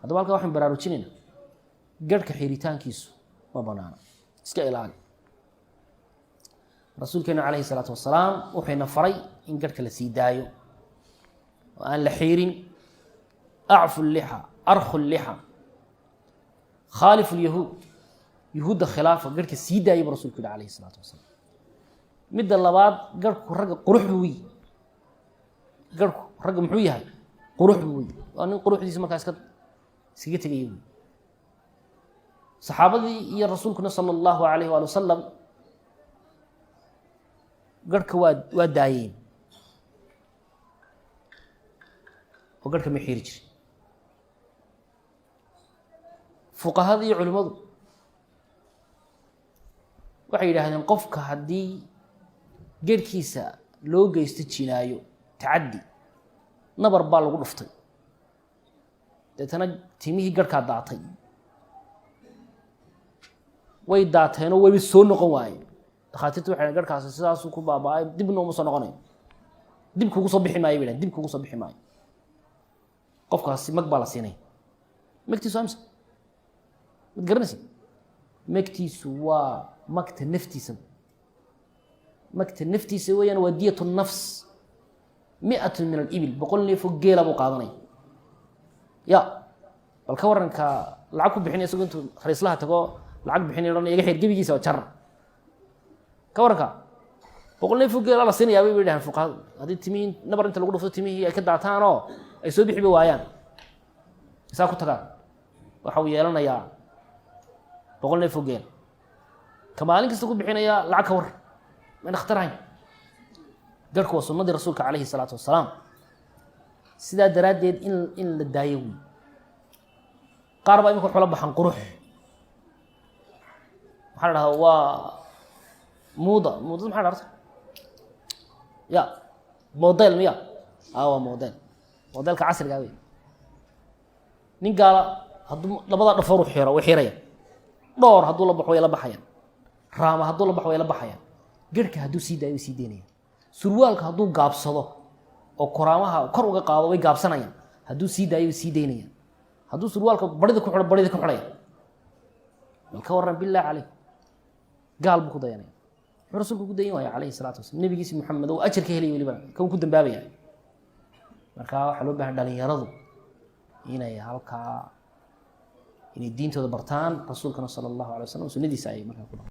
haddaba halkaa waxaan baraarujinayna garhka xiritaankiisu ma banaana iska ilaali rasuulkeena calayhi salaatu wasalaam wuxuyna faray in garhka la sii daayo oo aan la xiirin acfu lixa arkhu lixa khaalifu lyahuud yahuudda khilaafa garhka sii daayay buu rasulku yihi calayhi salaatu wasalaam midda labaad garhku ragga qurux buu wey garhku ragga muxuu yahay qurux buu wey waa nin quruxdiisa markaa iskaga tegaya wey saxaabadii iyo rasuulkuna sala allahu alayh waali wasalam garhka waa daayeen oo garhka ma xiiri jirin fuqahada iyo culimmadu waxay yidhaahdeen qofka haddii garhkiisa loo geysto jinaayo tacaddi nabar baa lagu dhuftay deetana timihii garhkaa daatay way daateenoo wayba soo noqon waaye dakhaatiirta waxay dhaheen garhkaasi sidaasuu ku baaba-ay dibna uma soo noqonayo dib kugu soo bixi maayo bay dhahen dib kugu soo bixi maayo qofkaasi mag baa la siinaya magtiisu amsa mad garanaysa magtiisu waa magta naftiisa magta naftiisa weeyaan waa diyat nafs 100 min alibil 100 neefoo geela buu qaadanaya ya bal ka waranka lacag ku bixinaya isagoo intuu raiislaha tago lacag bixinaya dhan iga xeer gebigiisa waa jar ka waranka 100 neefoo geela la siinayaa bay dhahaan fuqahadu haddii timihii nabar inta lagu dhufto timihii ay ka daataan oo ay soo bixi ba waayaan isaa ku tagaan waxa uu yeelanayaa 100 neefoo geel ka maalin kasta ku bixinaya lacag ka war man ikhtarayn garhku waa sunnadii rasuulka calayhi salaatu wasalaam sidaa daraaddeed in la daayo wey qaar baa imika waxula baxan qurux maxaa la dhahdaa waa muudad maxaa la dhahda ya model miya waa modelka casrigaa wey nin gaala hadduu labadaa dhafoor u xiro way xirayaan dhowr hadduu la baxo way la baxayaan raama hadduu la baxo way la baxayaan garhka hadduu sii daayo way sii daynayaan surwaalka hadduu gaabsado oo koraamaha kor uga qaado way gaabsanayaan hadduu sii daayo way sii daynayaan hadduu surwaalka barida ku xidho barida ku xidhaya bal ka warran billah caleyh gaal buu ku dayanaya wuxuu rasuulku ku dayan waaya calayhi salaatu wasalam nebigiisi maxamed oo ajar ka helaya weliba kan ku dambaabaya marka waxaa loo baahan dhalinyaradu inay halkaa inay diintooda bartaan rasuulkana sala allahu alay wasalam sunnadiisa ay markaa ku